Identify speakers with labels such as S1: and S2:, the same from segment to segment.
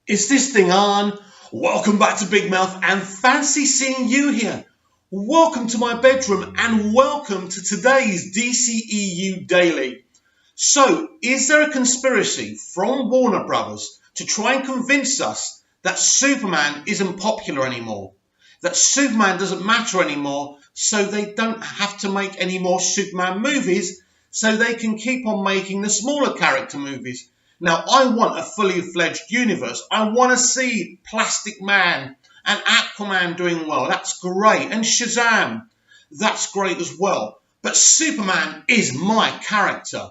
S1: Is this thing on? Welcome back to Big Mouth and fancy seeing you here. Welcome to my bedroom and welcome to today's DCEU Daily. So, is there a conspiracy from Warner Brothers to try and convince us that Superman isn't popular anymore? That Superman doesn't matter anymore, so they don't have to make any more Superman movies, so they can keep on making the smaller character movies? Now, I want a fully fledged universe. I want to see Plastic Man and Aquaman doing well. That's great. And Shazam, that's great as well. But Superman is my character.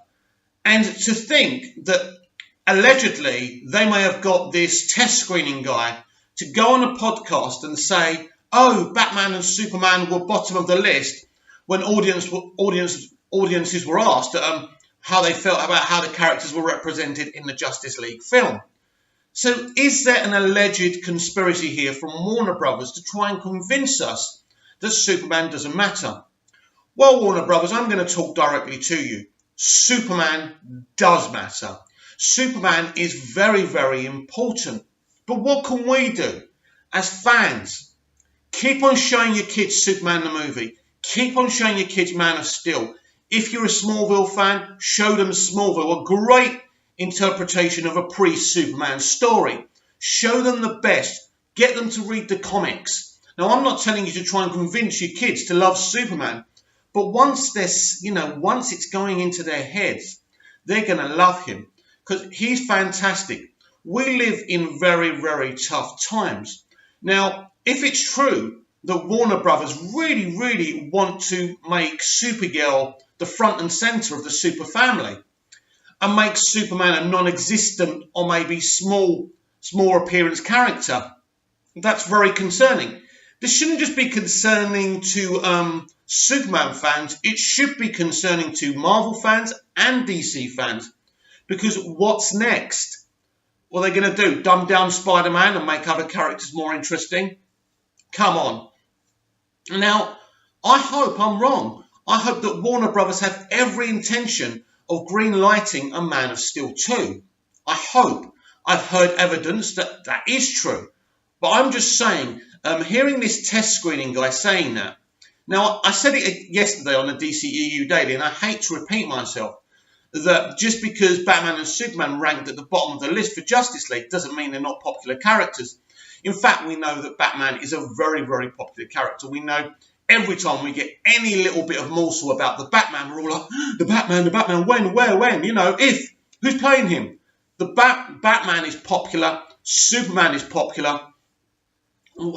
S1: And to think that allegedly they may have got this test screening guy to go on a podcast and say, oh, Batman and Superman were bottom of the list when audiences were asked how they felt about how the characters were represented in the Justice League film. So is there an alleged conspiracy here from Warner Brothers to try and convince us that Superman doesn't matter? Well, Warner Brothers, I'm going to talk directly to you. Superman does matter. Superman is very, very important. But what can we do as fans? Keep on showing your kids Superman the movie. Keep on showing your kids Man of Steel. If you're a Smallville fan, show them Smallville, a great interpretation of a pre-Superman story. Show them the best. Get them to read the comics. Now, I'm not telling you to try and convince your kids to love Superman, but once it's going into their heads, they're going to love him because he's fantastic. We live in very, very tough times. Now, if it's true that Warner Brothers really, really want to make Supergirl the front and centre of the super family and make Superman a non-existent or maybe small appearance character, that's very concerning. This shouldn't just be concerning to Superman fans, it should be concerning to Marvel fans and DC fans, because what's next? What are they going to do? Dumb down Spider-Man and make other characters more interesting? Come on. Now, I hope I'm wrong. I hope that Warner Brothers have every intention of green-lighting a Man of Steel 2. I hope. I've heard evidence that that is true. But I'm just saying, hearing this test screening guy saying that. Now, I said it yesterday on the DCEU Daily, and I hate to repeat myself, that just because Batman and Superman ranked at the bottom of the list for Justice League doesn't mean they're not popular characters. In fact, we know that Batman is a very, very popular character. We know every time we get any little bit of morsel about the Batman, we're all like, the Batman, when, where, when, if, who's playing him? The Batman is popular, Superman is popular.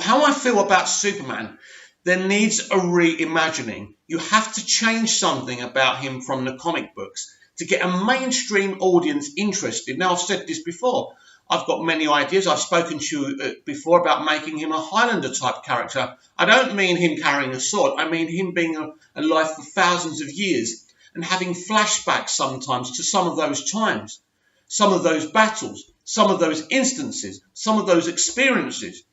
S1: How I feel about Superman, there needs a reimagining. You have to change something about him from the comic books to get a mainstream audience interested. Now, I've said this before. I've got many ideas. I've spoken to you before about making him a Highlander type character. I don't mean him carrying a sword. I mean him being alive for thousands of years and having flashbacks sometimes to some of those times, some of those battles, some of those instances, some of those experiences,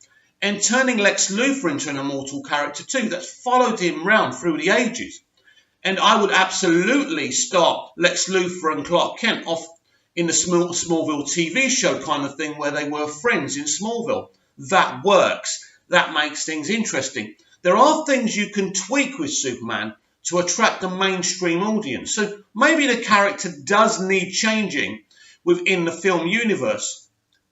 S1: and turning Lex Luthor into an immortal character too that's followed him round through the ages. And I would absolutely start Lex Luthor and Clark Kent off in the Smallville TV show kind of thing where they were friends in Smallville. That works. That makes things interesting. There are things you can tweak with Superman to attract the mainstream audience. So maybe the character does need changing within the film universe.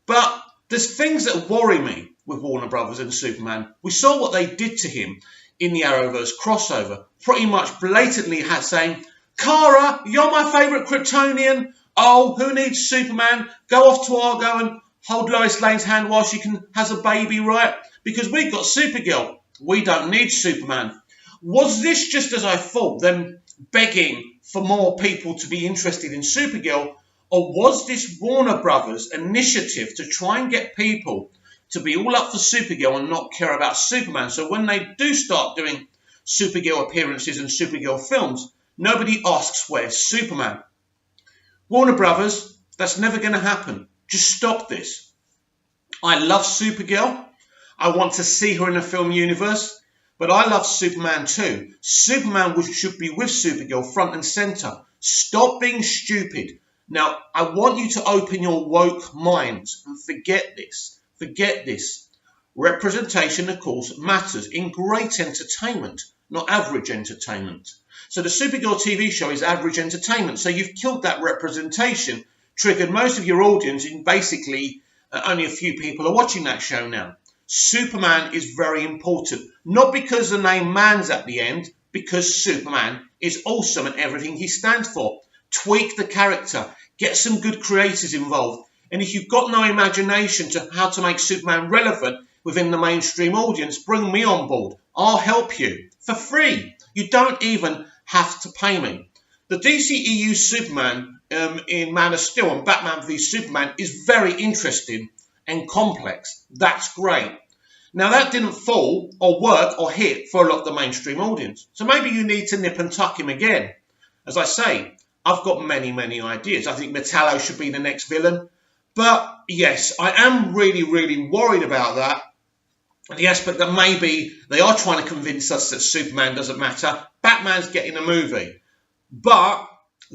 S1: But there's things that worry me with Warner Brothers and Superman. We saw what they did to him in the Arrowverse crossover. Pretty much blatantly saying, Kara, you're my favourite Kryptonian. Oh, who needs Superman? Go off to Argo and hold Lois Lane's hand while she has a baby, right? Because we've got Supergirl. We don't need Superman. Was this just as I thought, them begging for more people to be interested in Supergirl? Or was this Warner Brothers' initiative to try and get people to be all up for Supergirl and not care about Superman? So when they do start doing Supergirl appearances and Supergirl films, nobody asks where's Superman. Warner Brothers, that's never going to happen. Just stop this. I love Supergirl. I want to see her in a film universe. But I love Superman too. Superman should be with Supergirl front and centre. Stop being stupid Now, I want you to open your woke minds and forget this. Forget this. Representation, of course, matters in great entertainment, not average entertainment. So the Supergirl TV show is average entertainment. So you've killed that representation, triggered most of your audience, and basically only a few people are watching that show now. Superman is very important, not because the name man's at the end, because Superman is awesome and everything he stands for. Tweak the character, get some good creators involved. And if you've got no imagination to how to make Superman relevant within the mainstream audience, bring me on board. I'll help you for free. You don't even have to pay me. The DCEU Superman in Man of Steel and Batman v Superman is very interesting and complex. That's great. Now, that didn't fall or work or hit for a lot of the mainstream audience. So maybe you need to nip and tuck him again. As I say, I've got many, many ideas. I think Metallo should be the next villain. But yes, I am really, really worried about that. The aspect that maybe they are trying to convince us that Superman doesn't matter. Batman's getting a movie. But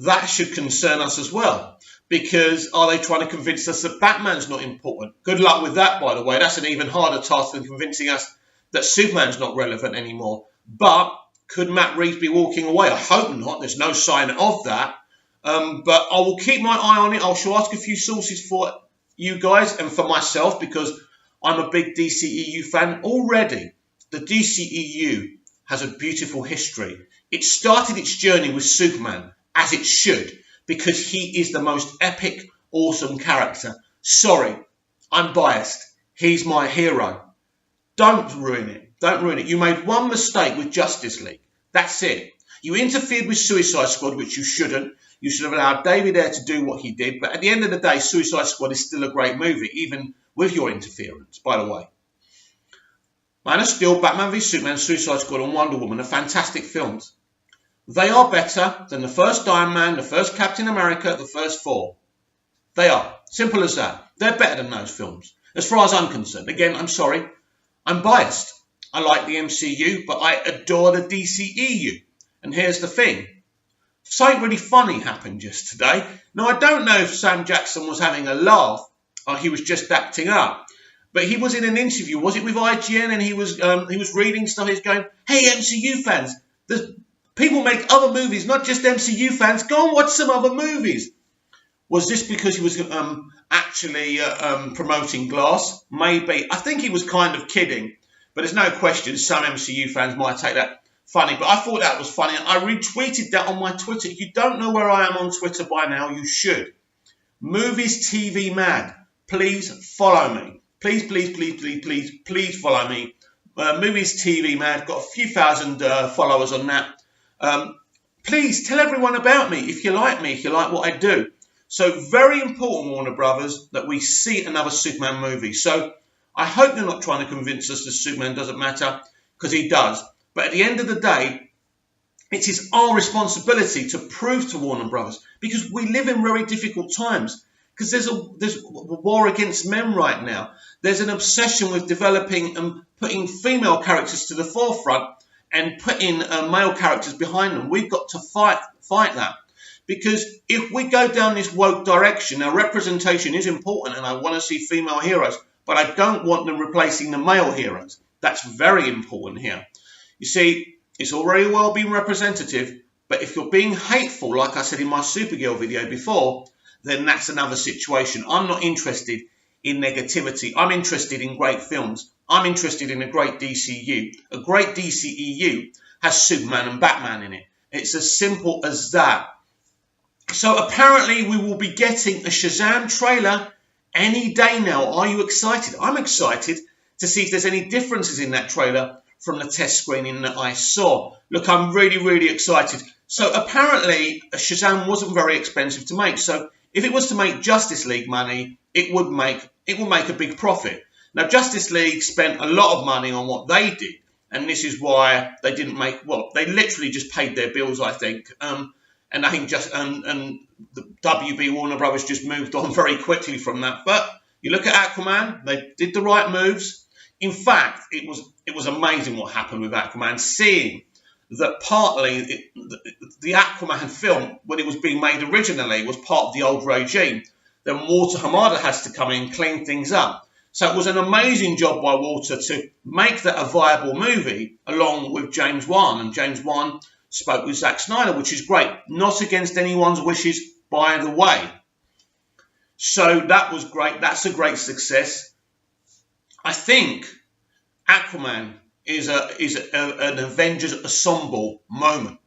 S1: that should concern us as well. Because are they trying to convince us that Batman's not important? Good luck with that, by the way. That's an even harder task than convincing us that Superman's not relevant anymore. But could Matt Reeves be walking away? I hope not. There's no sign of that. But I will keep my eye on it. I shall ask a few sources for you guys and for myself, because I'm a big DCEU fan already. The DCEU has a beautiful history. It started its journey with Superman, as it should, because he is the most epic, awesome character. Sorry, I'm biased. He's my hero. Don't ruin it. Don't ruin it. You made one mistake with Justice League. That's it. You interfered with Suicide Squad, which you shouldn't. You should have allowed David Ayer to do what he did. But at the end of the day, Suicide Squad is still a great movie, even with your interference, by the way. Man of Steel, Batman v Superman, Suicide Squad and Wonder Woman are fantastic films. They are better than the first Iron Man, the first Captain America, the first Thor. They are. Simple as that. They're better than those films. As far as I'm concerned. Again, I'm sorry. I'm biased. I like the MCU, but I adore the DCEU. And here's the thing. Something really funny happened just today. Now, I don't know if Sam Jackson was having a laugh or he was just acting up. But he was in an interview. Was it with IGN? And he was reading stuff. He's going, hey, MCU fans, people make other movies, not just MCU fans. Go and watch some other movies. Was this because he was actually promoting Glass? Maybe. I think he was kind of kidding. But there's no question some MCU fans might take that funny. But I thought that was funny. And I retweeted that on my Twitter. If you don't know where I am on Twitter by now, you should. Movies TV Mad. Please follow me. Please, please, please, please, please, please follow me. Movies TV Mad. Got a few thousand followers on that. Please tell everyone about me if you like me, if you like what I do. So very important, Warner Brothers, that we see another Superman movie. So I hope you're not trying to convince us that Superman doesn't matter, because he does. But at the end of the day, it is our responsibility to prove to Warner Brothers, because we live in very difficult times. Because there's a war against men right now. There's an obsession with developing and putting female characters to the forefront and putting male characters behind them. We've got to fight that. Because if we go down this woke direction, now representation is important and I want to see female heroes, but I don't want them replacing the male heroes. That's very important here. You see, it's all very well being representative, but if you're being hateful, like I said in my Supergirl video before, then that's another situation. I'm not interested in negativity. I'm interested in great films. I'm interested in a great DCU. A great DCEU has Superman and Batman in it. It's as simple as that. So apparently we will be getting a Shazam trailer any day now. Are you excited? I'm excited to see if there's any differences in that trailer from the test screening that I saw. Look, I'm really, really excited. So apparently Shazam wasn't very expensive to make. So if it was to make Justice League money, it would make a big profit. Now, Justice League spent a lot of money on what they did, and this is why they didn't make, well, they literally just paid their bills, I think. And I think the WB Warner Brothers just moved on very quickly from that. But you look at Aquaman, they did the right moves. In fact, it was amazing what happened with Aquaman. Seeing that partly the Aquaman film, when it was being made originally, was part of the old regime. Then Walter Hamada has to come in and clean things up. So it was an amazing job by Walter to make that a viable movie, along with James Wan. And James Wan spoke with Zack Snyder, which is great. Not against anyone's wishes, by the way. So that was great. That's a great success. I think Aquaman is an Avengers Assemble moment.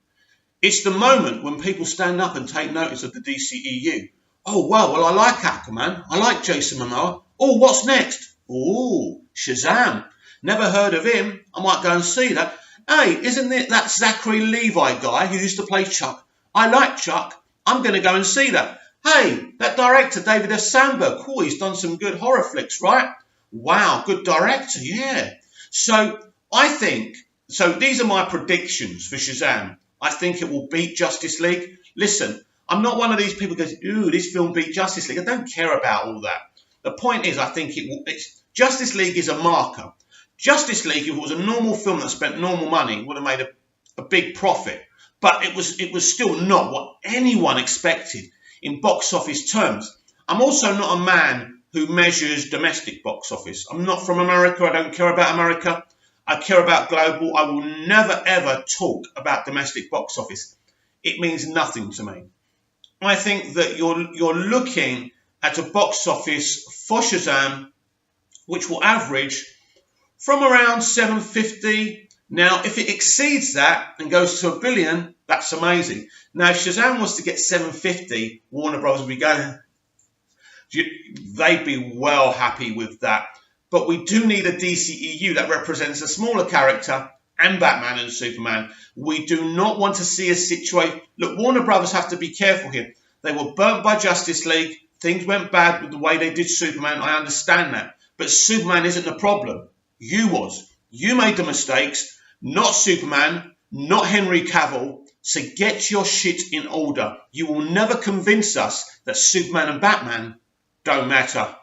S1: It's the moment when people stand up and take notice of the DCEU. Oh, wow, well, I like Aquaman. I like Jason Momoa. Oh, what's next? Oh, Shazam. Never heard of him. I might go and see that. Hey, isn't it that Zachary Levi guy who used to play Chuck? I like Chuck. I'm going to go and see that. Hey, that director, David F. Sandberg. Cool, he's done some good horror flicks, right? Wow, good director, yeah. So these are my predictions for Shazam. I think it will beat Justice League. Listen, I'm not one of these people who goes, ooh, this film beat Justice League. I don't care about all that. The point is, I think Justice League is a marker. Justice League, if it was a normal film that spent normal money, would have made a big profit. But it was still not what anyone expected in box office terms. I'm also not a man who measures domestic box office. I'm not from America. I don't care about America. I care about global. I will never, ever talk about domestic box office. It means nothing to me. I think that you're looking at a box office for Shazam, which will average from around 750. Now, if it exceeds that and goes to $1 billion, that's amazing. Now, if Shazam was to get 750, Warner Bros. Would be going, they'd be well happy with that. But we do need a DCEU that represents a smaller character and Batman and Superman. We do not want to see a situation. Look, Warner Brothers have to be careful here. They were burnt by Justice League. Things went bad with the way they did Superman. I understand that. But Superman isn't the problem. You was. You made the mistakes, not Superman, not Henry Cavill. So get your shit in order. You will never convince us that Superman and Batman don't matter.